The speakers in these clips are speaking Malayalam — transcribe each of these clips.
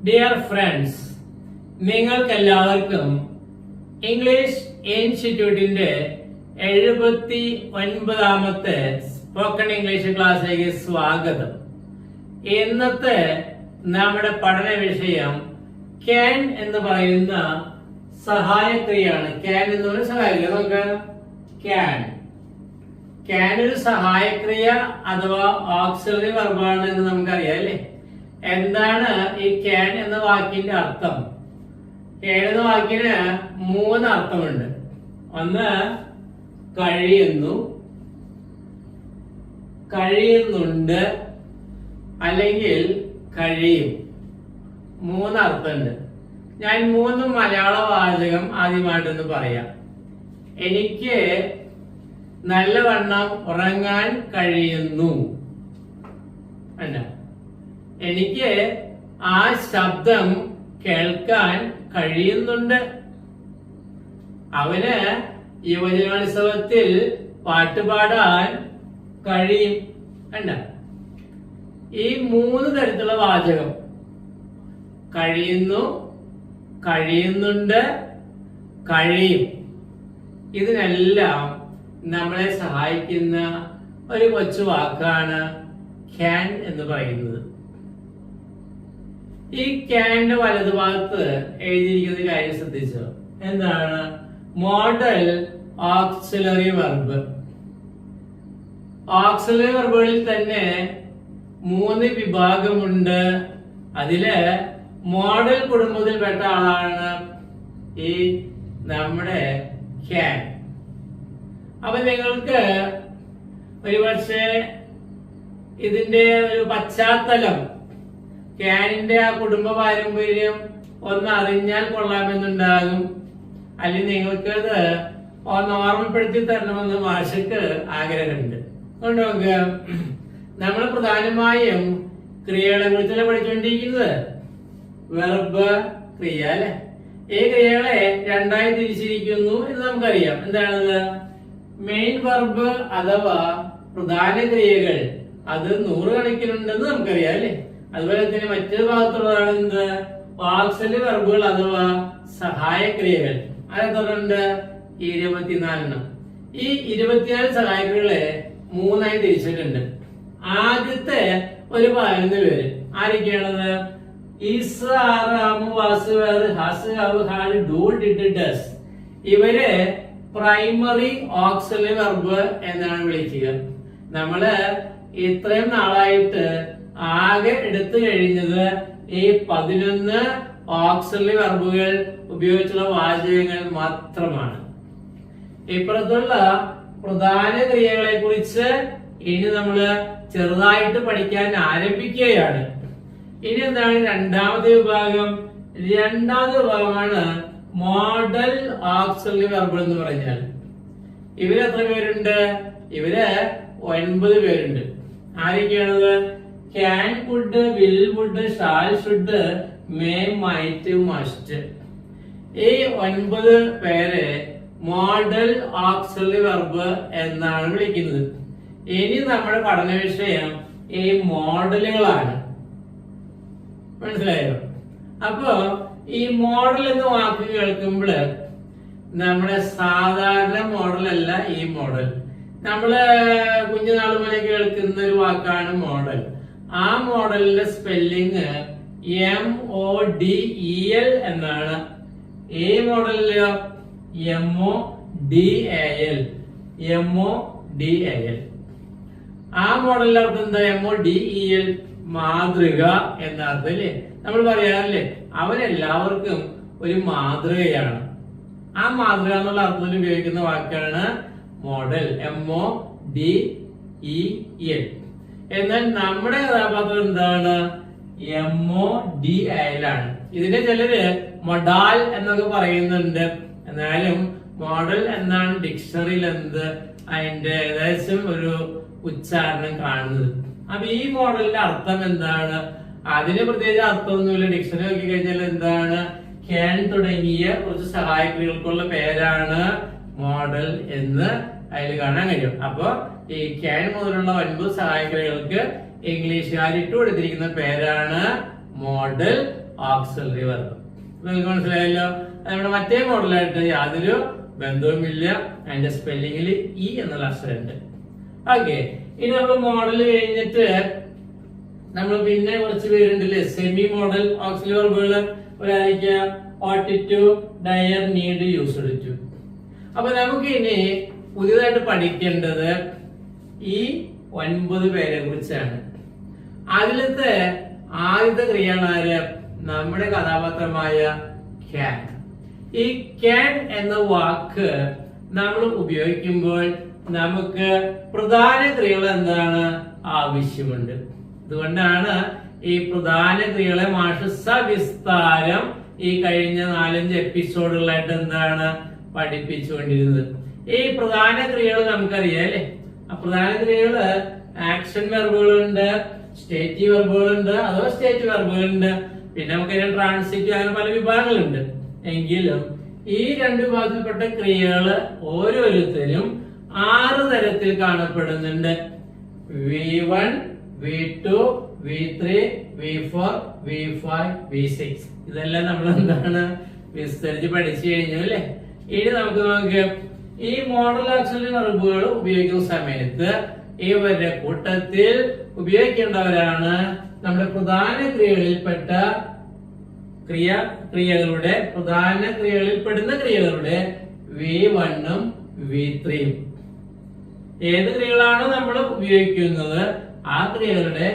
ഡിയർ ഫ്രണ്ട്സ്, നിങ്ങൾക്കെല്ലാവർക്കും ഇംഗ്ലീഷ് ഇൻസ്റ്റിറ്റ്യൂട്ടിന്റെ 79ാമത്തെ സ്പോക്കൺ ഇംഗ്ലീഷ് ക്ലാസ്സിലേക്ക് സ്വാഗതം. ഇന്നത്തെ നമ്മുടെ പഠന വിഷയം ക്യാൻ എന്ന് പറയുന്ന സഹായക്രിയയാണ്. ക്യാൻ എന്ന് പറയുന്ന സഹായക്രിയ നമുക്ക് ക്യാൻ ഒരു സഹായക്രിയ അഥവാ ഓക്സിലറി വെർബാണ് എന്ന് നമുക്കറിയാം അല്ലേ. എന്താണ് ഈ ക്യാൻ എന്ന വാക്കിന്റെ അർത്ഥം? ക്യാൻ എന്ന വാക്കിന് 3 അർത്ഥമുണ്ട്. ഒന്ന് കഴിയുന്നു, കഴിയുന്നുണ്ട്, അല്ലെങ്കിൽ കഴിയും. 3 അർത്ഥമുണ്ട്. ഞാൻ 3 മലയാള വാചകം ആദ്യമായിട്ടൊന്ന് പറയാം. എനിക്ക് നല്ലവണ്ണം ഉറങ്ങാൻ കഴിയുന്നു. അല്ല, എനിക്ക് ആ ശബ്ദം കേൾക്കാൻ കഴിയുന്നുണ്ട്. അവന് യുവജനോത്സവത്തിൽ പാട്ടുപാടാൻ കഴിയും. കണ്ട, ഈ 3 തരത്തിലുള്ള വാചകം കഴിയുന്നു, കഴിയുന്നുണ്ട്, കഴിയും, ഇതിനെല്ലാം നമ്മളെ സഹായിക്കുന്ന ഒരു കൊച്ചു വാക്കാണ് ക്യാൻ എന്ന് പറയുന്നത്. ഈ ക്യാന്റെ വലതുഭാഗത്ത് എഴുതിയിരിക്കുന്ന കാര്യം ശ്രദ്ധിച്ചോ? എന്താണ്? Modal auxiliary verb. ഓക്സിലറി വെർബുകളിൽ തന്നെ 3 വിഭാഗമുണ്ട്. അതില് മോഡൽ കുടുംബത്തിൽപ്പെട്ട ആളാണ് ഈ നമ്മുടെ ക്യാൻ. അപ്പൊ നിങ്ങൾക്ക് ഒരുപക്ഷെ ഇതിന്റെ ഒരു പശ്ചാത്തലം, ക്യാനിന്റെ ആ കുടുംബ പാരമ്പര്യം ഒന്ന് അറിഞ്ഞാൽ കൊള്ളാമെന്നുണ്ടാകും. അല്ലെങ്കിൽ നിങ്ങൾക്ക് അത് ഒന്ന് ഓർമ്മപ്പെടുത്തി തരണമെന്ന് മാഷക്ക് ആഗ്രഹമുണ്ട്. അതുകൊണ്ട് നോക്കുക, നമ്മൾ പ്രധാനമായും ക്രിയകളെ കുറിച്ചല്ല പഠിച്ചുകൊണ്ടിരിക്കുന്നത്. വെർബ്, ക്രിയ അല്ലെ. ഈ ക്രിയകളെ 2ആയി തിരിച്ചിരിക്കുന്നു എന്ന് നമുക്കറിയാം. എന്താണത്? മെയിൻ വെർബ് അഥവാ പ്രധാന ക്രിയകൾ, അത് 100 കണക്കിനുണ്ടെന്ന് നമുക്കറിയാം അല്ലെ. അതുപോലെ തന്നെ മറ്റൊരു ഭാഗത്തുള്ളതാണ് എന്ത്? ഓക്സിലറി വെർബുകൾ അഥവാ സഹായക്രിയകൾ. അതെത്രണ്ട്? 24. ഈ 24 സഹായക്രിയകളെ 3ആയി തിരിച്ചിട്ടുണ്ട്. ആദ്യത്തെ ഒരു 11 പേര് ആരൊക്കെയാണത്? Is, are, am, was, were, has, have, had, do, did, does. ഇവര് പ്രൈമറി ഓക്സിലറി വെർബ് എന്നാണ് വിളിക്കുക. നമ്മള് ഇത്രയും നാളായിട്ട് ആകെ എടുത്തു കഴിഞ്ഞത് ഈ 11 ഓക്സിലറി വെർബുകൾ ഉപയോഗിച്ചുള്ള വാചകങ്ങൾ മാത്രമാണ്. ഇപ്പുറത്തുള്ള പ്രധാന ക്രിയകളെ കുറിച്ച് ഇനി നമ്മള് ചെറുതായിട്ട് പഠിക്കാൻ ആരംഭിക്കുകയാണ്. ഇനി എന്താണ് 2ാമത്തെ വിഭാഗം? 2ാമത്തെ വിഭാഗമാണ് മോഡൽ ഓക്സിലറി വെർബ് എന്ന് പറഞ്ഞാൽ. ഇവര് എത്ര പേരുണ്ട്? ഇവര് 9 പേരുണ്ട്. ആരൊക്കെയാണത്? Can, could, will, would, shall, should, may, might, must. ഈ 9 പേരെ മോഡൽ ഓക്സിലറി വെർബ് എന്നാണ് വിളിക്കുന്നത്. ഇനി നമ്മുടെ പഠന വിഷയം ഈ മോഡലുകളാണ്. മനസ്സിലായോ? അപ്പോ ഈ മോഡൽ എന്ന വാക്ക് കേൾക്കുമ്പോൾ നമ്മുടെ സാധാരണ മോഡൽ അല്ല ഈ മോഡൽ. നമ്മള് കുഞ്ഞുനാൾ മുതലേ കേൾക്കുന്ന ഒരു വാക്കാണ് മോഡൽ. ആ മോഡലിന്റെ സ്പെല്ലിങ് MODEL എന്നാണ്. ഈ മോഡലിലോ MODAL. ആ മോഡലിന്റെ അർത്ഥം എന്താ? MODEL, മാതൃക എന്ന അർത്ഥം അല്ലേ. നമ്മൾ പറയാറില്ലേ, അവരെല്ലാവർക്കും ഒരു മാതൃകയാണ്. ആ മാതൃക എന്നുള്ള അർത്ഥത്തിൽ ഉപയോഗിക്കുന്ന വാക്കാണ് മോഡൽ, MODEL. എന്നാൽ നമ്മുടെ കഥാപാത്രം എന്താണ്? MODAL ആണ്. ഇതിനെ ചിലര് മൊഡാൽ എന്നൊക്കെ പറയുന്നുണ്ട്. എന്നാലും മോഡൽ എന്നാണ് ഡിക്ഷണറിയിൽ അതിന്റെ ഏകദേശം ഒരു ഉച്ചാരണം കാണുന്നത്. അപ്പൊ ഈ മോഡലിന്റെ അർത്ഥം എന്താണ്? അതിന് പ്രത്യേകിച്ച് അർത്ഥമൊന്നുമില്ല. ഡിക്ഷണറി നോക്കി കഴിഞ്ഞാൽ എന്താണ്? ക്യാൻ തുടങ്ങിയ കുറച്ച് സഹായക്രിയകൾക്കുള്ള പേരാണ് മോഡൽ എന്ന് അതിൽ കാണാൻ കഴിയും. അപ്പൊ ഈ ക്യാൻ മുതലുള്ള 9 സഹായക്രിയകൾക്ക് ഇംഗ്ലീഷുകാർ ഇട്ടുകൊടുത്തിരിക്കുന്ന പേരാണ് മോഡൽ ഓക്സിലറി വെർബ്. നിങ്ങൾക്ക് മനസ്സിലായല്ലോ. നമ്മുടെ മറ്റേ മോഡലായിട്ട് യാതൊരു ബന്ധവുമില്ല. അതിന്റെ സ്പെല്ലിങ്ങിൽ ഇ എന്നുള്ള അക്ഷരമുണ്ട്. ഓക്കെ, ഇനി നമ്മൾ മോഡൽ കഴിഞ്ഞിട്ട് നമ്മൾ പിന്നെ കുറച്ച് പേരുണ്ടല്ലേ സെമി മോഡൽ ഓക്സിലറി വെർബുകൾ. ഒരാഴ്ച ഓട്ടിറ്റു, ഡയർ, നീഡ്, യൂസ്ഡ് ടു. അപ്പൊ നമുക്ക് ഇനി പുതിയതായിട്ട് പഠിക്കേണ്ടത് ഈ 9 പേരെ കുറിച്ചാണ്. അതിലത്തെ ആദ്യത്തെ ക്രിയയാണ് ആര്? നമ്മുടെ കഥാപാത്രമായ ക്യാൻ. ഈ ക്യാൻ എന്ന വാക്ക് നമ്മൾ ഉപയോഗിക്കുമ്പോൾ നമുക്ക് പ്രധാന ക്രിയകൾ എന്താണ് ആവശ്യമുണ്ട്. അതുകൊണ്ടാണ് ഈ പ്രധാന ക്രിയകളെ മാഷ് സവിസ്താരം ഈ കഴിഞ്ഞ 4-5 എപ്പിസോഡുകളായിട്ട് എന്താണ് പഠിപ്പിച്ചുകൊണ്ടിരുന്നത്. ഈ പ്രധാന ക്രിയകൾ നമുക്കറിയാം അല്ലെ. ആ പ്രധാന ക്രിയകള് ആക്ഷൻ വെർബുകളുണ്ട്, സ്റ്റേറ്റീവ് വെർബുകളുണ്ട്, അഥവാ സ്റ്റേറ്റ് വെർബുകളുണ്ട്, പിന്നെ നമുക്ക് ട്രാൻസിറ്റീവ്, അങ്ങനെ പല വിഭാഗങ്ങളുണ്ട്. എങ്കിലും ഈ 2 വിഭാഗത്തിൽപ്പെട്ട ക്രിയകള് ഓരോരുത്തരും 6 തരത്തിൽ കാണപ്പെടുന്നുണ്ട്. V1, V2, V3, V4, V5, V6. ഇതെല്ലാം നമ്മൾ എന്താണ് വിസ്തരിച്ച് പഠിച്ചു കഴിഞ്ഞു അല്ലെ. ഇനി നമുക്ക് നോക്കാം, ഈ മോഡൽ ഓക്സിലറി വെർബുകൾ ഉപയോഗിക്കുന്ന സമയത്ത് ഇവരുടെ കൂട്ടത്തിൽ ഉപയോഗിക്കേണ്ടവരാണ് നമ്മുടെ പ്രധാന ക്രിയകളിൽപ്പെട്ട ക്രിയകളുടെ പ്രധാന ക്രിയകളിൽപ്പെടുന്ന ക്രിയകളുടെ V1ഉം V3ഉം. ഏത് ക്രിയകളാണ് നമ്മൾ ഉപയോഗിക്കുന്നത് ആ ക്രിയകളുടെ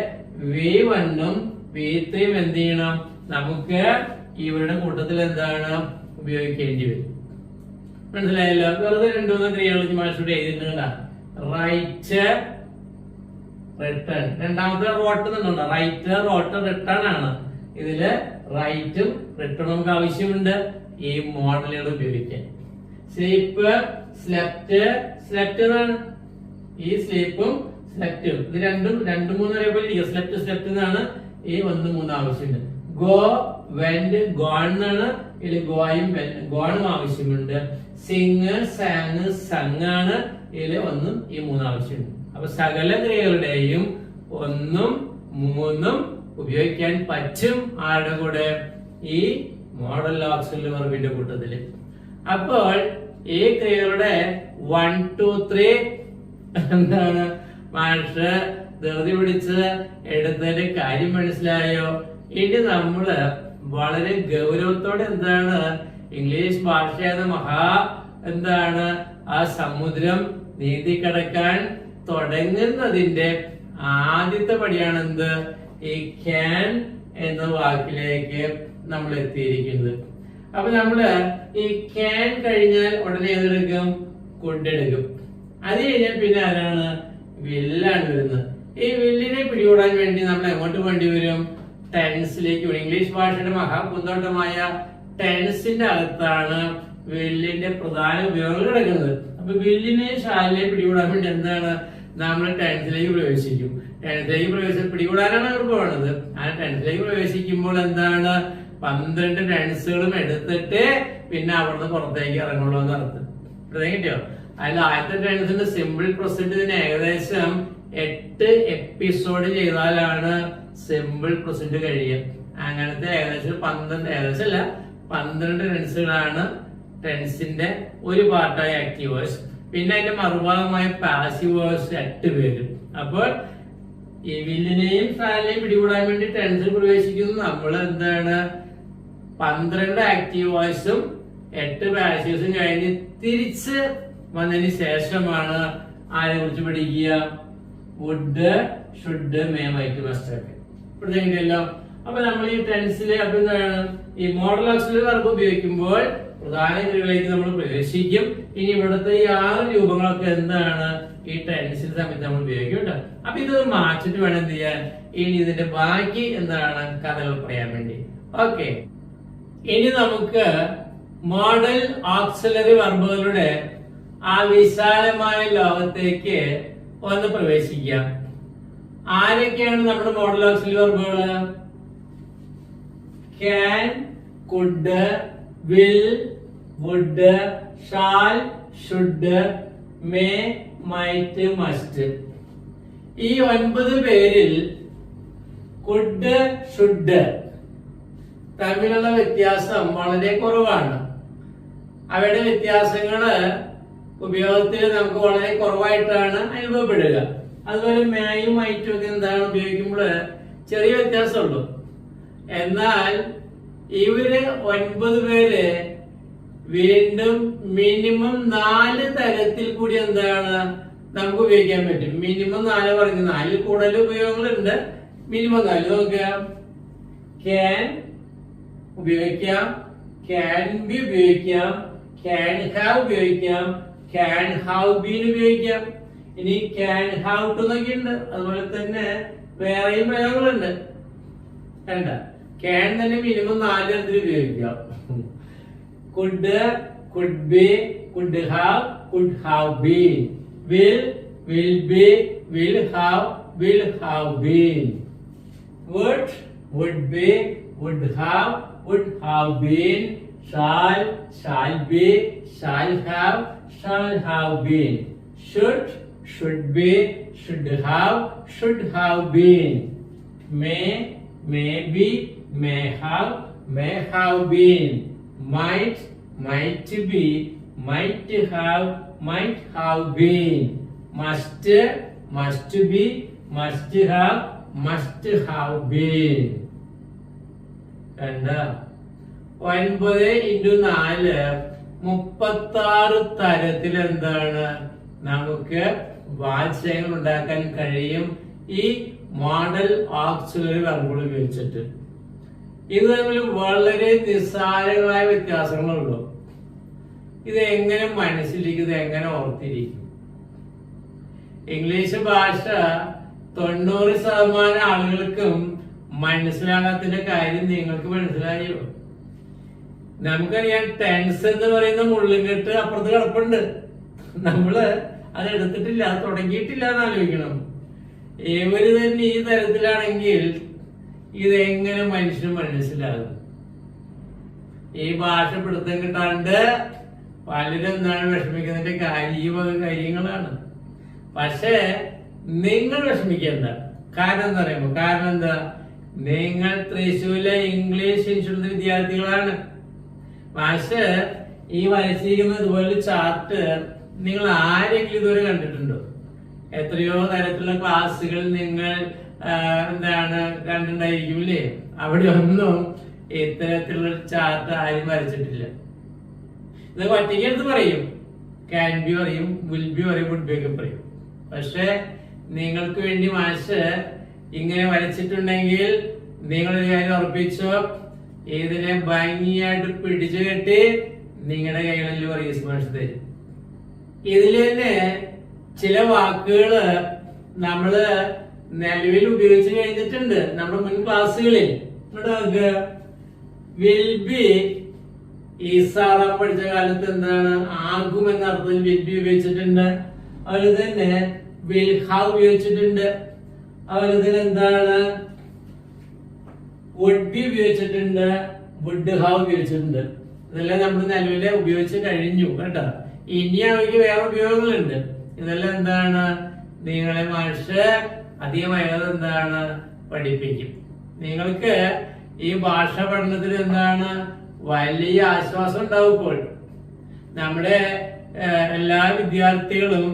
V1ഉം V3ഉം എന്ത് ചെയ്യണം? നമുക്ക് ഇവരുടെ കൂട്ടത്തിൽ എന്താണ് ഉപയോഗിക്കേണ്ടി വരും. മനസ്സിലായല്ലോ. വെറുതെ 2-3 ക്രിയകൾ മാഷൂടെ എഴുതിയിട്ടുണ്ട്. Write, written. രണ്ടാമത്തെ റോട്ട് എന്നുണ്ട്. റൈറ്റ്, റോട്ട്, റിട്ടേൺ ആണ്. ഇതില് റൈറ്റും റിട്ടേണും നമുക്ക് ആവശ്യമുണ്ട് ഈ മോഡലുകൾ ഉപയോഗിക്കാൻ. സ്ലീപ്പ്, സ്ലെപ്റ്റ്, സ്ലെപ്റ്റ് എന്നാണ്. ഈ സ്ലീപ്പും സ്ലെപ്റ്റും ഇത് രണ്ടും 2-3 വരെ സ്ലെപ്റ്റ്, സ്ലെപ്റ്റ് എന്നാണ്. ഈ 1-3 ആവശ്യമുണ്ട്. ഗോ, വെന്റ്, ഗോൺ എന്നാണ്. ഇതിൽ ഗോയും ഗോണും ആവശ്യമുണ്ട്. സിങ്, സാങ്, സങ് ആണ്. ഇതില് 1ഉം ഈ 3 ആവശ്യമുണ്ട്. അപ്പൊ സകല ക്രിയകളുടെയും 1ഉം 3ഉം ഉപയോഗിക്കാൻ പറ്റും ആരുടെ കൂടെ? ഈ മോഡൽ ഓക്സിലറി വെർബിന്റെ കൂട്ടത്തില്. അപ്പോൾ ഈ ക്രിയകളുടെ 1, 2, 3 എന്താണ് മാഷ് ധൃതി പിടിച്ച് എടുത്തതിന്റെ കാര്യം മനസ്സിലായോ? ഇനി നമ്മള് വളരെ ഗൗരവത്തോടെ എന്താണ് ഇംഗ്ലീഷ് ഭാഷ എന്ന എന്താണ് ആ സമുദ്രം നീന്തി കടക്കാൻ തുടങ്ങുന്നതിന്റെ ആദ്യത്തെ പടിയാണ് എന്ത്? ഈ ക്യാൻ എന്ന വാക്കിലേക്ക് നമ്മൾ എത്തിയിരിക്കുന്നത്. അപ്പൊ നമ്മള് ഈ ക്യാൻ കഴിഞ്ഞാൽ ഉടനെ ഏതെടുക്കും? കൊണ്ടെടുക്കും. അത് കഴിഞ്ഞാൽ പിന്നെ ആരാണ്? വില്ലാണ് വരുന്നത്. ഈ വില്ലിനെ പിടികൂടാൻ വേണ്ടി നമ്മൾ എങ്ങോട്ട് വേണ്ടി വരും? ടെൻസിലേക്ക്. ഇംഗ്ലീഷ് ഭാഷയുടെ മഹാപൂന്തോട്ടമായ ടെൻസിന്റെ അകത്താണ് വില്ലിന്റെ പ്രധാന ഉപയോഗങ്ങൾ കിടക്കുന്നത്. അപ്പൊ വില്ലിനെ ഷാലിനെ പിടികൂടാൻ വേണ്ടി എന്താണ് നമ്മൾ ടെൻസിലേക്ക് പ്രവേശിക്കും. ടെൻസിലേക്ക് പിടികൂടാനാണ് അവർ പോകുന്നത്. ആ ടെൻസിലേക്ക് പ്രവേശിക്കുമ്പോൾ എന്താണ് 12 ടെൻസുകളും എടുത്തിട്ട് പിന്നെ അവിടുന്ന് പുറത്തേക്ക് ഇറങ്ങുള്ളൂ എന്ന് അർത്ഥം. കിട്ടിയോ? അതിൽ ആദ്യത്തെ ടെൻസിന്റെ സിമ്പിൾ പ്രസന്റ് ഇതിന് ഏകദേശം 8 എപ്പിസോഡ് ചെയ്താലാണ് സിമ്പിൾ പ്രസന്റ് കഴിയുക. അങ്ങനത്തെ ഏകദേശം 12 ടെൻസുകളാണ് ടെൻസിന്റെ ഒരു പാർട്ടായ ആക്റ്റീവ് വോയിസ്. പിന്നെ അതിന്റെ മറുഭാഗമായ പാസീവ് വോയിസ് 8 പേര്. അപ്പോൾ ഈ വില്ലിനെയും ഷാലിനെയും പിടികൂടാൻ വേണ്ടി ടെൻസിൽ പ്രവേശിക്കുന്നു. നമ്മൾ എന്താണ് 12 ആക്റ്റീവ് വോയിസും 8 പാസീവ്സും കഴിഞ്ഞ് തിരിച്ച് വന്നതിന് ശേഷമാണ് ആരെ കുറിച്ച് പഠിക്കുക? Would, should, may, might, must ഒക്കെ പഠിച്ചെങ്കിലല്ലോ. അപ്പൊ നമ്മൾ ഈ ടെൻസിലെ അപ്പൊ എന്താണ് ഈ മോഡൽ ഓക്സിലറി വെർബ് ഉപയോഗിക്കുമ്പോൾ പ്രധാന ക്രിയകളിലേക്ക് നമ്മൾ പ്രവേശിക്കും. ഇനി ഇവിടുത്തെ ഈ 6 രൂപങ്ങളൊക്കെ എന്താണ് ഈ ടെൻസിന്റെ സമയത്ത് നമ്മൾ ഉപയോഗിക്കും കേട്ടോ. അപ്പൊ ഇതൊന്ന് മാറ്റിട്ട് വേണം എന്ത് ചെയ്യാൻ? ഇനി ഇതിന്റെ ബാക്കി എന്താണ് കഥകൾ പറയാൻ വേണ്ടി. ഓക്കെ, ഇനി നമുക്ക് മോഡൽ ഓക്സിലറി വെർബുകളുടെ ആ വിശാലമായ ലോകത്തേക്ക് ഒന്ന് പ്രവേശിക്കാം. ആരൊക്കെയാണ് നമ്മുടെ മോഡൽ ഓക്സിലറി വെർബുകൾ? Can, could, will, would, shall, should, may, might, must. ഈ 9 പേരിൽ കുഡ്, ഷുഡ് തമ്മിലുള്ള വ്യത്യാസം വളരെ കുറവാണ്. അവയുടെ വ്യത്യാസങ്ങള് ഉപയോഗത്തിൽ നമുക്ക് വളരെ കുറവായിട്ടാണ് അനുഭവപ്പെടുക. അതുപോലെ മേയും മൈറ്റും ഒക്കെ എന്താണ് ഉപയോഗിക്കുമ്പോൾ ചെറിയ വ്യത്യാസമുള്ളൂ. എന്നാൽ ഇവര് 9 പേര് വീണ്ടും മിനിമം 4 തരത്തിൽ കൂടി എന്താണ് നമുക്ക് ഉപയോഗിക്കാൻ പറ്റും. മിനിമം 4 പറഞ്ഞു, 4 കൂടുതൽ ഉപയോഗങ്ങളുണ്ട്. മിനിമം 4 നോക്കുക. ക്യാൻ ഉപയോഗിക്കാം, ക്യാൻ ബി ഉപയോഗിക്കാം, ക്യാൻ ഹാവ് ഉപയോഗിക്കാം, ക്യാൻ ഹാവ് ബീൻ ഉപയോഗിക്കാം. ഇനി ക്യാൻ ഹാവ് ടു എന്നൊക്കെയുണ്ട്. അതുപോലെ തന്നെ വേറെയും പ്രയോഗങ്ങളുണ്ട്. കണ്ട, ക്യാൻ തന്നെ മിനിമം 4 തരത്തിൽ ഉപയോഗിക്കാം. Could, could be, could have been. Will, will be, will have been. Would, would be, would have been. shall be, shall have been. should be, should have been. may be, may have been. might be, might have been. must be, must have been. കണ്ട, 9 into 4 36 തരത്തിൽ എന്താണ് നമുക്ക് വാച്യങ്ങൾ ഉണ്ടാക്കാൻ കഴിയും ഈ മോഡൽ ഓക്സിലറി വെർബുകൾ ഉപയോഗിച്ചിട്ട്. ഇത് തമ്മിൽ വളരെ നിസ്സാരമായ വ്യത്യാസങ്ങളുള്ളൂ. ഇത് എങ്ങനെ മനസ്സിലിരിക്കും, ഇത് എങ്ങനെ ഓർത്തിരിക്കും? ഇംഗ്ലീഷ് ഭാഷ 90% ആളുകൾക്കും മനസ്സിലാകാത്തതിന്റെ കാര്യം നിങ്ങൾക്ക് മനസ്സിലായോ? നമുക്കറിയാം, ടെൻസ് എന്ന് പറയുന്ന മുള്ളുകെട്ട് അപ്പുറത്ത് കിടപ്പുണ്ട്. നമ്മള് അത് എടുത്തിട്ടില്ല, അത് തുടങ്ങിയിട്ടില്ല എന്ന് ആലോചിക്കണം. ഇവര് തന്നെ ഈ തരത്തിലാണെങ്കിൽ ഇതെങ്ങനെ മനുഷ്യന് മനസ്സിലാകും? ഈ ഭാഷ പിടുത്തം കിട്ടാണ്ട് പലരും എന്താണ് വിഷമിക്കുന്നതിന്റെ കാര്യങ്ങളാണ്. പക്ഷേ നിങ്ങൾ വിഷമിക്കേണ്ട. കാരണം എന്താ പറയുമ്പോ, കാരണം എന്താ, നിങ്ങൾ തൃശ്ശൂരിലെ ഇംഗ്ലീഷ് ഇൻസ്റ്റിറ്റ്യൂട്ട് വിദ്യാർത്ഥികളാണ്. പക്ഷേ ഈ വരച്ചിരിക്കുന്ന ഇതുപോലെ ചാർട്ട് നിങ്ങൾ ആരെങ്കിലും ഇതുവരെ കണ്ടിട്ടുണ്ടോ? എത്രയോ തരത്തിലുള്ള ക്ലാസ്സുകൾ നിങ്ങൾ എന്താണ് കണ്ടിട്ടുണ്ടായിരിക്കും അല്ലേ? അവിടെ ഒന്നും ഇത്തരത്തിലുള്ള ചാർട്ട് ആരും വരച്ചിട്ടില്ല. ഇത് ഒറ്റയ്ക്ക് എടുത്ത് പറയും, ക്യാൻ ബി പറയും, വിൽ ബി പറയും, വുഡ് ബി ഒക്കെ പറയും. പക്ഷെ നിങ്ങൾക്ക് വേണ്ടി മാഷ് ഇങ്ങനെ വരച്ചിട്ടുണ്ടെങ്കിൽ നിങ്ങളൊരു കാര്യം ഉറപ്പിച്ചോ, ഇതിനെ ഭംഗിയായിട്ട് പിടിച്ചു കെട്ടി നിങ്ങളുടെ കൈകളിൽ പറയും മാഷ് തരും. ഇതിൽ തന്നെ ചില വാക്കുകള് നമ്മള് നിലവിൽ ഉപയോഗിച്ച് കഴിഞ്ഞിട്ടുണ്ട് നമ്മുടെ മുൻ ക്ലാസ്സുകളിൽ. വിൽ ബി ഈ സാറാ പഠിച്ച കാലത്ത് എന്താണ് ആകും എന്ന അർത്ഥത്തിൽ വിൽ ബി ഉപയോഗിച്ചിട്ടുണ്ട്. അതുപോലെ തന്നെ വിൽ ഹാവ് ഉപയോഗിച്ചിട്ടുണ്ട്. അതുപോലെ തന്നെ എന്താണ് വുഡ് ബി ഉപയോഗിച്ചിട്ടുണ്ട്, വുഡ് ഹാവ് ഉപയോഗിച്ചിട്ടുണ്ട്. ഇതെല്ലാം നമ്മൾ നിലവിലെ ഉപയോഗിച്ച് കഴിഞ്ഞു കേട്ടോ. ഇനി അവയ്ക്ക് വേറെ ഉപയോഗങ്ങളുണ്ട്. ഇതെല്ലാം എന്താണ് നിങ്ങളെ മാഷ് അധികമായത് എന്താണ് പഠിപ്പിക്കും. നിങ്ങൾക്ക് ഈ ഭാഷ പഠനത്തിൽ എന്താണ് വലിയ ആശ്വാസം ഉണ്ടാവും. ഇപ്പോൾ നമ്മുടെ എല്ലാ വിദ്യാർത്ഥികളും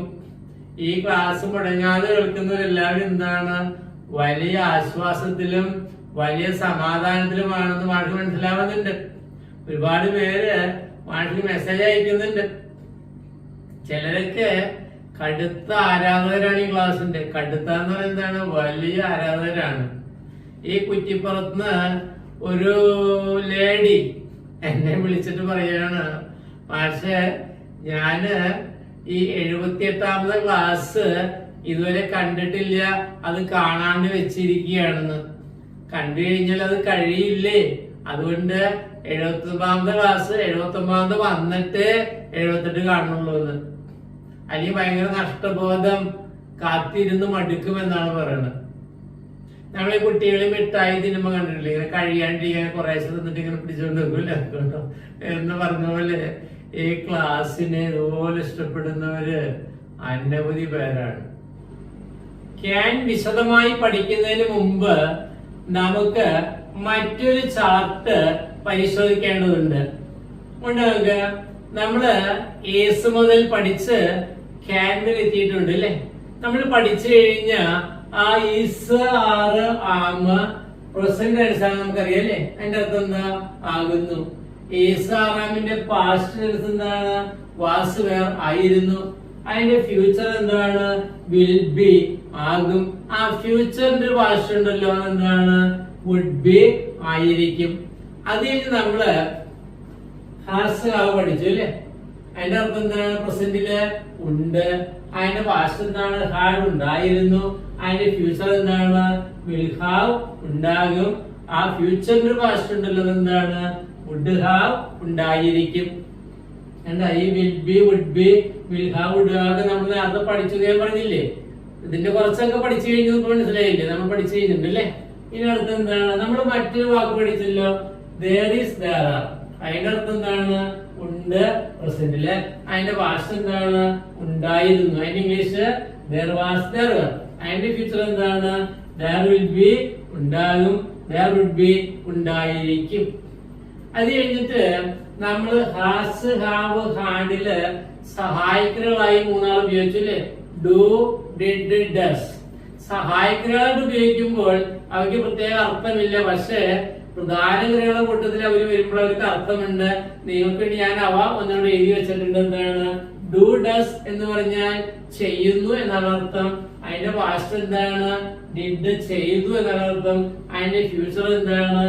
ഈ ക്ലാസ് മുടങ്ങാതെ കേൾക്കുന്നവരെല്ലാവരും എന്താണ് വലിയ ആശ്വാസത്തിലും വലിയ സമാധാനത്തിലുമാണെന്ന് മാഷ് മനസ്സിലാവുന്നുണ്ട്. ഒരുപാട് പേര് മാഷിന് മെസ്സേജ് അയക്കുന്നുണ്ട്. ചിലരൊക്കെ കടുത്ത ആരാധകരാണ് ഈ ക്ലാസ്സിന്റെ. കടുത്ത എന്ന് പറയുന്നത് എന്താണ്, വലിയ ആരാധകരാണ്. ഈ കുറ്റിപ്പുറത്തുനിന്ന് ഒരു ലേഡി എന്നെ വിളിച്ചിട്ട് പറയാണ്, പക്ഷേ ഞാന് ഈ 78ാമത്തെ ക്ലാസ് ഇതുവരെ കണ്ടിട്ടില്ല, അത് കാണാണ്ട് വെച്ചിരിക്കുകയാണെന്ന്. കണ്ടു കഴിഞ്ഞാൽ അത് കഴിയില്ലേ, അതുകൊണ്ട് 79ാമത്തെ ക്ലാസ് 79ാമത് വന്നിട്ട് 78 കാണുള്ളൂ എന്ന്. അല്ലെങ്കിൽ ഭയങ്കര നഷ്ടബോധം, കാത്തിരുന്ന് മടുക്കുമെന്നാണ് പറയുന്നത്. നമ്മളെ കുട്ടികളെ മിഠായി തിന്നുമ്പോ കണ്ടിട്ടില്ല, ഇങ്ങനെ കഴിയാണ്ടിരിക്കാൻ കുറേശ്ശെ തിന്നിട്ട് ഇങ്ങനെ പിടിച്ചുകൊണ്ട് വെക്കൂല എന്ന് പറഞ്ഞ പോലെ ഈ ക്ലാസ്സിനെ ഇതുപോലെ ഇഷ്ടപ്പെടുന്നവര് അനവധി പേരാണ്. ക്യാൻ വിശദമായി പഠിക്കുന്നതിന് മുമ്പ് നമുക്ക് മറ്റൊരു ചാർട്ട് പരിശോധിക്കേണ്ടതുണ്ട്. നമ്മള് ഏസ് മുതൽ പഠിച്ച് ക്യാനിൽ എത്തിയിട്ടുണ്ട് അല്ലെ. നമ്മൾ പഠിച്ചു കഴിഞ്ഞ ആ ഈസ് ആറ് ആമ പ്രസന്റ് ടെൻസ് ആണ് നമുക്കറിയാം അല്ലെ. അതിന്റെ അർത്ഥം എന്താ? ആകുന്നു. ഈസ് ആറാമിന്റെ പാസ്റ്റ് ടെൻസ് എന്താണ്? വാസ് വേർ ആയിരുന്നു. അതിന്റെ ഫ്യൂച്ചർ എന്താണ്? വിൽ ബി ആകും. ആ ഫ്യൂച്ചറിന്റെ പാസ്റ്റ് ഉണ്ടല്ലോ എന്താണ്? വുഡ് ബി ആയിരിക്കും. അത് കഴിഞ്ഞ് നമ്മള് ഹാസ് ഹാവ് പഠിച്ചു അല്ലെ. അതിന്റെ അർത്ഥം എന്താണ്? പ്രസന്റില് ഉണ്ട്. അതിന്റെ പാസ്റ്റ് എന്താണ്? ഹാഡ് ഉണ്ടായിരുന്നു. അതിന്റെ ഫ്യൂച്ചർ എന്താണ്? വിൽ ഹാവ് ഉണ്ടാകും. ആ ഫ്യൂച്ചറിന്റെ പാസ്റ്റ് ഉണ്ടല്ലോ എന്താണ്? വുഡ് ഹാവ് ഉണ്ടായിരിക്കും. എന്താ ഈ will be, would be, will have, would have നമ്മൾ നേരത്തെ പഠിച്ചു ഞാൻ പറഞ്ഞില്ലേ. ഇതിന്റെ കുറച്ചൊക്കെ പഠിച്ചു കഴിഞ്ഞു മനസ്സിലായില്ലേ? നമ്മൾ പഠിച്ചു കഴിഞ്ഞിട്ടുണ്ട് അല്ലെ. ഇനി അടുത്ത് എന്താണ്? നമ്മൾ മറ്റൊരു വാക്ക് പഠിച്ചല്ലോ, there is, there are. അതിന്റെ അർത്ഥം എന്താണ്? ഉണ്ട് പ്രസന്റില്. അതിന്റെ പാസ്റ്റ് എന്താണ്? ഉണ്ടായിരുന്നു. അതിന്റെ English there was, there were. അതിന്റെ ഫ്യൂച്ചർ എന്താണ്? there will be ഉണ്ടാകും. there would be ഉണ്ടായിരിക്കും. അത് കഴിഞ്ഞിട്ട് നമ്മൾ ഹാസ് ഹാവ് ഹാഡില് സഹായിക്കുകളായി മൂന്നാൾ ഉപയോഗിച്ചു അല്ലേ. Do, did, does. സഹായിക്കുകളായിട്ട് ഉപയോഗിക്കുമ്പോൾ അവയ്ക്ക് പ്രത്യേക അർത്ഥമില്ല. പക്ഷേ പ്രധാന ക്രിയകളുടെ കൂട്ടത്തിൽ അവർ വരുമ്പോൾ അവർക്ക് അർത്ഥമുണ്ട്. നിങ്ങൾക്ക് ഞാൻ അവ ഒന്നുകൂടെ എഴുതി വെച്ചിട്ടുണ്ട്. എന്താണ്? ഡു, ഡസ് എന്ന് പറഞ്ഞാൽ ചെയ്യുന്നു എന്നാണ് അർത്ഥം. അതിന്റെ പാസ്റ്റ് എന്താണ്? ഡിഡ് ചെയ്തു എന്നാണ് അർത്ഥം. അതിന്റെ ഫ്യൂച്ചർ എന്താണ്?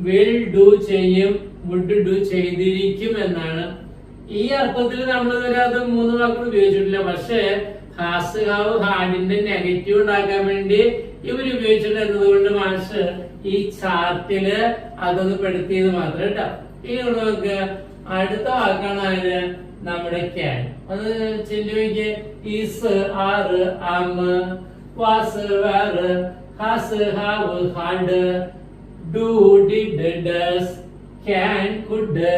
വിൽ ഡു ചെയ്യും. വുഡ് ഡു ചെയ്തിരിക്കും എന്നാണ്. ഈ അർത്ഥത്തിൽ നമ്മൾ അത് മൂന്ന് വാക്കുകൾ ഉപയോഗിച്ചിട്ടില്ല. പക്ഷേ ഹാസ് ഹാവ് ഹാഡിന്റെ നെഗറ്റീവ് ഉണ്ടാക്കാൻ വേണ്ടി ഇവർ ഉപയോഗിച്ചിട്ട് എന്നതുകൊണ്ട് മാഷ് ഈ ചാർട്ടില് അതൊന്ന് പെടുത്തിയത് മാത്രം കേട്ടോ. ഇനി നമുക്ക് അടുത്ത വാക്കാണ് അതിന് നമ്മുടെ ക്യാൻ. അത് ചെല്ലുവെക്ക് is are am was were has have had do did does can could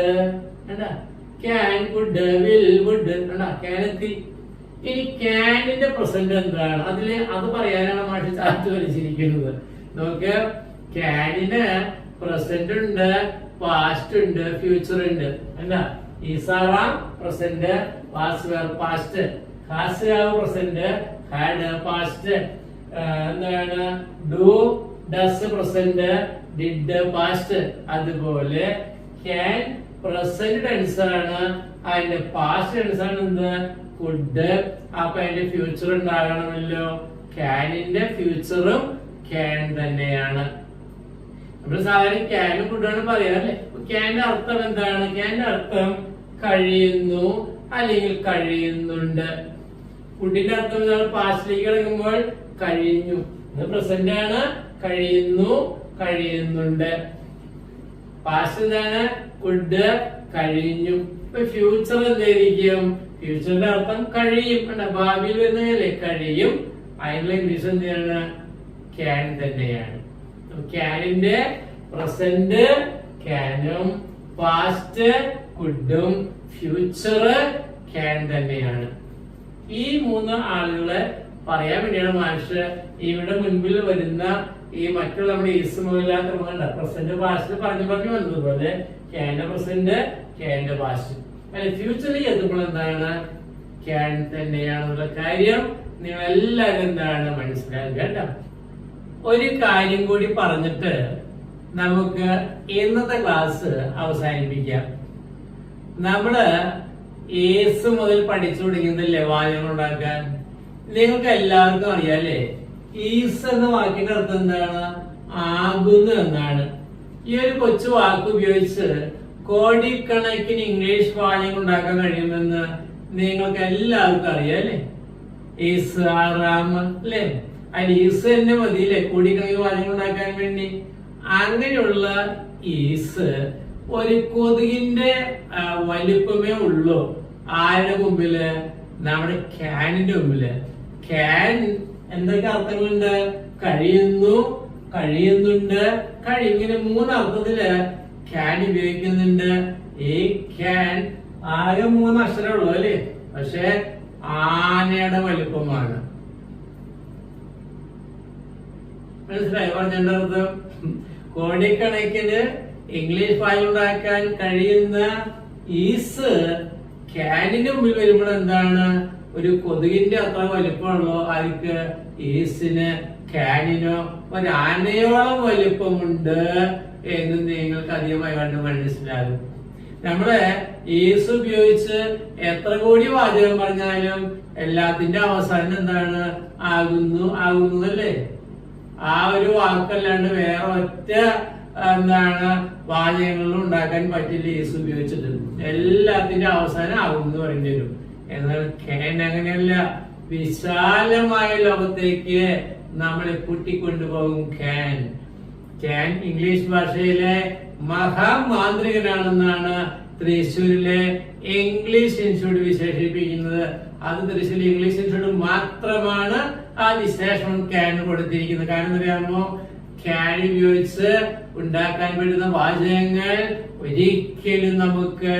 can could will would can എത്തി. ഇനി ക്യാനിന്റെ പ്രസന്റ് എന്താണ്? അതില് അത് പറയാനാണ് മാഷി ചാർട്ട് വലിച്ചിരിക്കുന്നത്. നമുക്ക് ക്യാനിന് പ്രസന്റ് ഉണ്ട്, പാസ്റ്റ് ഉണ്ട്, ഫ്യൂച്ചർ ഉണ്ട്. എന്താ? Is are am present, was were past, has have present, had past, എന്താണ്? Do does present, did past. അതുപോലെ ക്യാൻ പ്രസന്റ് ടെൻസ് ആണ്. അതിന്റെ പാസ്റ്റ് ടെൻസ് ആണ് എന്ത്? കുഡ്. അപ്പൊ അതിന്റെ ഫ്യൂച്ചർ ഉണ്ടാകണമല്ലോ. ക്യാനിന്റെ ഫ്യൂച്ചറും ക്യാൻ തന്നെയാണ്. നമ്മൾ സാധാരണ ക്യാനും കുഡാണ് പറയാ അല്ലെ. ക്യാന്റെ അർത്ഥം എന്താണ്? ക്യാന്റെ അർത്ഥം കഴിയുന്നു അല്ലെങ്കിൽ കഴിയുന്നുണ്ട്. കുഡിന്റെ അർത്ഥം എന്താണ്? പാസ്റ്റിലേക്ക് കിടക്കുമ്പോൾ കഴിഞ്ഞു. ഇത് പ്രസന്റ് ആണ്. കഴിയുന്നു, കഴിയുന്നുണ്ട്. പാസ്റ്റ് എന്താണ്? കുഡ്, കഴിഞ്ഞു. ഇപ്പൊ ഫ്യൂച്ചർ എന്തായിരിക്കും? ഫ്യൂച്ചറിന്റെ അർത്ഥം കഴിയും. ഭാവിയിൽ വരുന്നതല്ലേ കഴിയും. അതിനുള്ള ഇംഗ്ലീഷ് എന്താണ്? ക്യാൻ തന്നെയാണ്. ക്യാനിന്റെ പ്രസന്റ് ക്യാനും, പാസ്റ്റ് കുഡും, ഫ്യൂച്ചർ ക്യാൻ തന്നെയാണ്. ഈ മൂന്ന് ആളുകളെ പറയാൻ വേണ്ടിയാണ് മാഷ് ഇവിടെ മുൻപിൽ വരുന്ന ഈ മറ്റുള്ള നമ്മുടെ ഈസ് മുതലാത്ത പ്രസന്റ് പാസ്റ്റ് പറഞ്ഞു വന്നതുപോലെ ക്യാന്റെ പ്രസന്റ് ക്യാന്റെ പാസ്റ്റ് ഫ്യൂച്ചറിൽ എത്തുമ്പോൾ എന്താണ്? ക്യാൻ തന്നെയാണെന്നുള്ള കാര്യം നിങ്ങൾ എല്ലാവരും എന്താണ് മനസ്സിലാക്കുക കേട്ടോ. ഒരു കാര്യം കൂടി പറഞ്ഞിട്ട് നമുക്ക് ഇന്നത്തെ ക്ലാസ് അവസാനിപ്പിക്കാം. നമ്മള് ഏസ് മുതൽ പഠിച്ചു തുടങ്ങിയതല്ലേ വാചകങ്ങൾ ഉണ്ടാക്കാൻ. നിങ്ങൾക്ക് എല്ലാവർക്കും അറിയാല്ലേ ഈസ് എന്ന വാക്കിന്റെ അർത്ഥം എന്താണ്? ആകുന്നു എന്നാണ്. ഈ ഒരു കൊച്ചു വാക്ക് ഉപയോഗിച്ച് കോടിക്കണക്കിന് ഇംഗ്ലീഷ് വാചകങ്ങൾ ഉണ്ടാക്കാൻ കഴിയുമെന്ന് നിങ്ങൾക്ക് എല്ലാവർക്കും അറിയാം അല്ലേ. ഈസ് ആറാം അല്ലേ. അതിന് ഈസ് തന്നെ മതിയില്ലേ കോടിക്കണക്കിന് വാചകങ്ങൾ ഉണ്ടാക്കാൻ വേണ്ടി. അങ്ങനെയുള്ള ഈസ് ഒരു കൊതുകിന്റെ വലിപ്പമേ ഉള്ളൂ. ആരുടെ മുമ്പില്? നമ്മുടെ ക്യാനിന്റെ മുമ്പില്. ക്യാൻ എന്തൊക്കെ അർത്ഥങ്ങളുണ്ട്? കഴിയുന്നു, കഴിയുന്നുണ്ട്, കഴിയും. ഇങ്ങനെ മൂന്ന് അർത്ഥത്തില് ക്യാൻ ഉപയോഗിക്കുന്നുണ്ട്. ഈ ക്യാൻ ആകെ 3 അക്ഷരമേ ഉള്ളൂ അല്ലേ. പക്ഷെ ആനയുടെ വലിപ്പമാണ്. മനസ്സിലായി പറഞ്ഞതിന്റെ അർത്ഥം? കോടിക്കണക്കിന് ഇംഗ്ലീഷ് ഭാഷയുണ്ടാക്കാൻ കഴിയുന്ന ഈസ് ക്യാനിന് മുമ്പിൽ വരുമ്പോൾ എന്താണ്? ഒരു കൊതുകിന്റെ അത്ര വലിപ്പമുള്ളോ ആർക്ക്? ഈസിന് ക്യാനിനോ ഒരു ആനയോളം വലിപ്പമുണ്ട് എന്ന് നിങ്ങൾക്ക് അധികമായി കണ്ട് മനസ്സിലാകും. നമ്മള് ഈസ് ഉപയോഗിച്ച് എത്ര കോടി വാചകം പറഞ്ഞാലും എല്ലാത്തിന്റെ അവസാനം എന്താണ്? ആകുന്നു, ആകുന്നതല്ലേ? ആ ഒരു വാക്കല്ലാണ്ട് വേറെ ഒറ്റ വാചകങ്ങളിലും ഉണ്ടാക്കാൻ പറ്റില്ല ഈസ് ഉപയോഗിച്ചിട്ട്. എല്ലാത്തിന്റെ അവസാനം ആകുന്നു പറയേണ്ടി വരും. എന്നാൽ ക്യാൻ അങ്ങനെയല്ല. വിശാലമായ ലോകത്തേക്ക് നമ്മളെ കൂട്ടിക്കൊണ്ടുപോകും ക്യാൻ. ക്യാൻ ഇംഗ്ലീഷ് ഭാഷയിലെ മഹാമാന്ത്രികനാണെന്നാണ് തൃശ്ശൂരിലെ ഇംഗ്ലീഷ് ഇൻസ്റ്റിറ്റ്യൂട്ട് വിശേഷിപ്പിക്കുന്നത്. അത് തൃശ്ശൂർ ഇംഗ്ലീഷ് ഇൻസ്റ്റിറ്റ്യൂട്ട് മാത്രമാണ് ആ വിശേഷണം ക്യാൻ കൊടുത്തിരിക്കുന്നത്. കാരണം അറിയാമോ? ക്യാൻ ഉപയോഗിച്ച് ഉണ്ടാക്കാൻ പറ്റുന്ന വാചകങ്ങൾ ഒരിക്കലും നമുക്ക്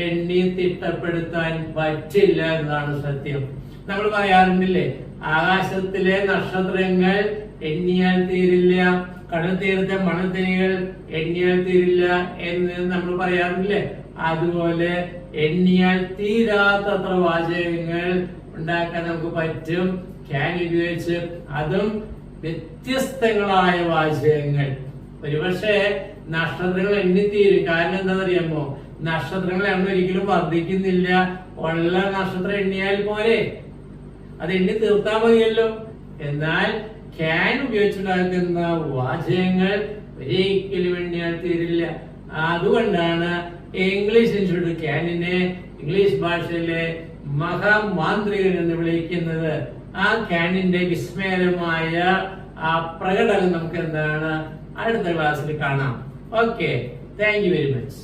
എണ്ണി തിട്ടപ്പെടുത്താൻ പറ്റില്ല എന്നതാണ് സത്യം. നമ്മൾ പറയാറുണ്ടല്ലേ, ആകാശത്തിലെ നക്ഷത്രങ്ങൾ എണ്ണിയാൽ തീരില്ല, കടൽ തീരത്തെ മണൽത്തരികൾ എണ്ണിയാൽ തീരില്ല എന്ന് നമ്മൾ പറയാറില്ലേ? അതുപോലെ എണ്ണിയാൽ തീരാത്തത്ര വാചകങ്ങൾ ഉണ്ടാക്കാൻ നമുക്ക് പറ്റും ക്യാൻ ഉപയോഗിച്ച്. അതും വ്യത്യസ്തങ്ങളായ വാചകങ്ങൾ. ഒരുപക്ഷെ നക്ഷത്രങ്ങൾ എണ്ണിത്തീരും. കാരണം എന്താണെന്നറിയാമോ? നക്ഷത്രങ്ങൾ എണ്ണം ഒരിക്കലും വർദ്ധിക്കുന്നില്ല. ഉള്ള നക്ഷത്രം എണ്ണിയാൽ പോരെ, അത് എണ്ണി തീർത്താൽ മതിയല്ലോ. എന്നാൽ ക്യാൻ ഉപയോഗിച്ചുണ്ടാക്കുന്ന വാചകങ്ങൾ ഒരിക്കലും എണ്ണിയാൽ തീരില്ല. അതുകൊണ്ടാണ് ഇംഗ്ലീഷ് ഇൻസ്റ്റിറ്റ്യൂട്ട് ക്യാനിനെ ഇംഗ്ലീഷ് ഭാഷയിലെ മഹാമാന്ത്രികൻ എന്ന് വിളിക്കുന്നത്. ആ ക്യാനിന്റെ വിസ്മയകരമായ ആ പ്രകടനം നമുക്ക് അടുത്ത ക്ലാസ്സിൽ കാണാം. Okay, thank you very much.